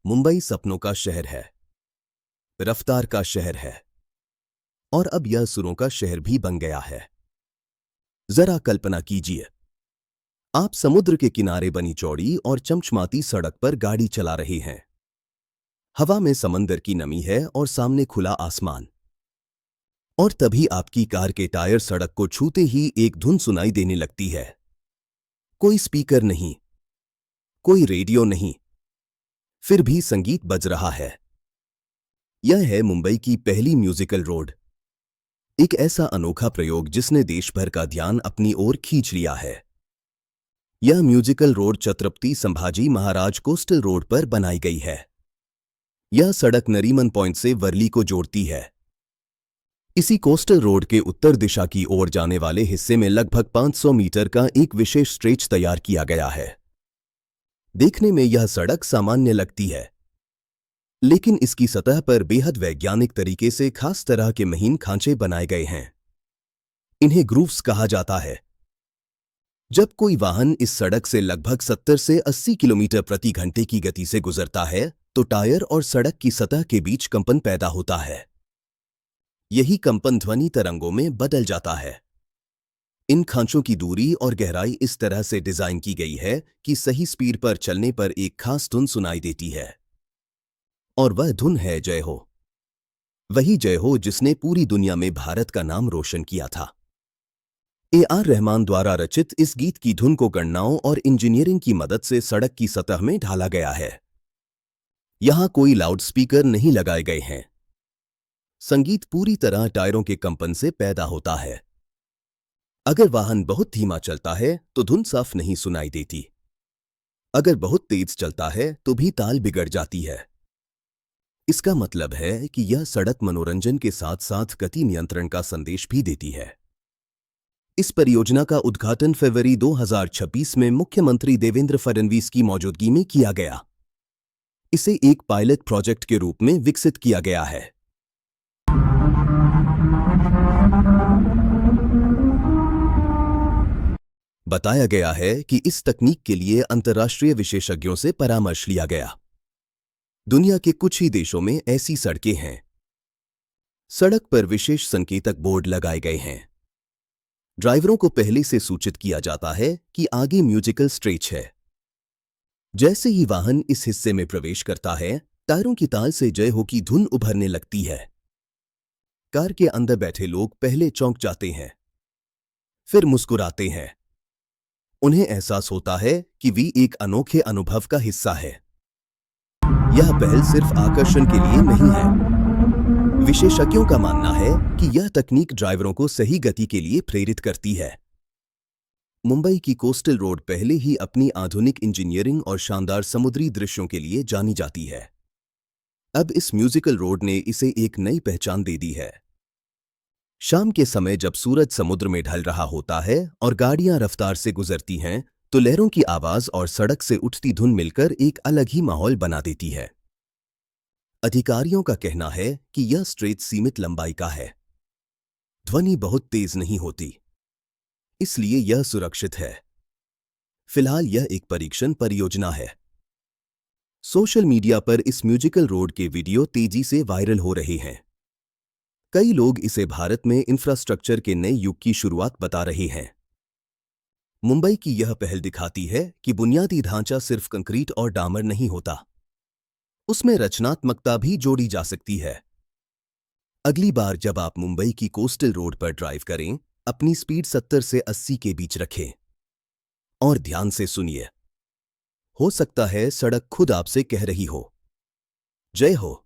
मुंबई सपनों का शहर है, रफ्तार का शहर है और अब यह सुरों का शहर भी बन गया है। जरा कल्पना कीजिए, आप समुद्र के किनारे बनी चौड़ी और चमचमाती सड़क पर गाड़ी चला रहे हैं। हवा में समंदर की नमी है और सामने खुला आसमान। और तभी आपकी कार के टायर सड़क को छूते ही एक धुन सुनाई देने लगती है। कोई स्पीकर नहीं, कोई रेडियो नहीं, फिर भी संगीत बज रहा है। यह है मुंबई की पहली म्यूजिकल रोड, एक ऐसा अनोखा प्रयोग जिसने देश भर का ध्यान अपनी ओर खींच लिया है। यह musical road Chhatrapati Sambhaji Maharaj coastal road पर बनाई गई है। यह सड़क नरीमन पॉइंट से वर्ली को जोड़ती है। इसी कोस्टल रोड के उत्तर दिशा की ओर जाने वाले हिस्से में लगभग 500 मीटर का एक विशेष स्ट्रेच तैयार किया गया है। देखने में यह सड़क सामान्य लगती है, लेकिन इसकी सतह पर बेहद वैज्ञानिक तरीके से खास तरह के महीन खांचे बनाए गए हैं। इन्हें ग्रूव्स कहा जाता है। जब कोई वाहन इस सड़क से लगभग 70 से 80 किलोमीटर प्रति घंटे की गति से गुजरता है तो टायर और सड़क की सतह के बीच कंपन पैदा होता है। यही कंपन ध्वनि तरंगों में बदल जाता है। इन खांचों की दूरी और गहराई इस तरह से डिजाइन की गई है कि सही स्पीड पर चलने पर एक खास धुन सुनाई देती है, और वह धुन है जय हो। वही जय हो जिसने पूरी दुनिया में भारत का नाम रोशन किया था। AR रहमान द्वारा रचित इस गीत की धुन को गणनाओं और इंजीनियरिंग की मदद से सड़क की सतह में ढाला गया है। यहां कोई लाउडस्पीकर नहीं लगाए गए हैं। संगीत पूरी तरह टायरों के कंपन से पैदा होता है। अगर वाहन बहुत धीमा चलता है तो धुन साफ नहीं सुनाई देती। अगर बहुत तेज चलता है तो भी ताल बिगड़ जाती है। इसका मतलब है कि यह सड़क मनोरंजन के साथ साथ गति नियंत्रण का संदेश भी देती है। इस परियोजना का उद्घाटन फरवरी 2026 में मुख्यमंत्री देवेंद्र फडणवीस की मौजूदगी में किया गया। इसे एक पायलट प्रोजेक्ट के रूप में विकसित किया गया है। बताया गया है कि इस तकनीक के लिए अंतर्राष्ट्रीय विशेषज्ञों से परामर्श लिया गया। दुनिया के कुछ ही देशों में ऐसी सड़कें हैं। सड़क पर विशेष संकेतक बोर्ड लगाए गए हैं। ड्राइवरों को पहले से सूचित किया जाता है कि आगे म्यूजिकल स्ट्रेच है। जैसे ही वाहन इस हिस्से में प्रवेश करता है, टायरों की ताल से जय हो की धुन उभरने लगती है। कार के अंदर बैठे लोग पहले चौंक जाते हैं, फिर मुस्कुराते हैं। उन्हें एहसास होता है कि वे एक अनोखे अनुभव का हिस्सा है। यह पहल सिर्फ आकर्षण के लिए नहीं है। विशेषज्ञों का मानना है कि यह तकनीक ड्राइवरों को सही गति के लिए प्रेरित करती है। मुंबई की कोस्टल रोड पहले ही अपनी आधुनिक इंजीनियरिंग और शानदार समुद्री दृश्यों के लिए जानी जाती है। अब इस म्यूजिकल रोड ने इसे एक नई पहचान दे दी है। शाम के समय जब सूरज समुद्र में ढल रहा होता है और गाड़ियां रफ्तार से गुजरती हैं, तो लहरों की आवाज और सड़क से उठती धुन मिलकर एक अलग ही माहौल बना देती है। अधिकारियों का कहना है कि यह स्ट्रेच सीमित लंबाई का है। ध्वनि बहुत तेज नहीं होती, इसलिए यह सुरक्षित है। फिलहाल यह एक परीक्षण परियोजना है। सोशल मीडिया पर इस म्यूजिकल रोड के वीडियो तेजी से वायरल हो रहे हैं। कई लोग इसे भारत में इंफ्रास्ट्रक्चर के नए युग की शुरुआत बता रहे हैं। मुंबई की यह पहल दिखाती है कि बुनियादी ढांचा सिर्फ कंक्रीट और डामर नहीं होता, उसमें रचनात्मकता भी जोड़ी जा सकती है। अगली बार जब आप मुंबई की कोस्टल रोड पर ड्राइव करें, अपनी स्पीड 70 से 80 के बीच रखें और ध्यान से सुनिए। हो सकता है सड़क खुद आपसे कह रही हो, जय हो।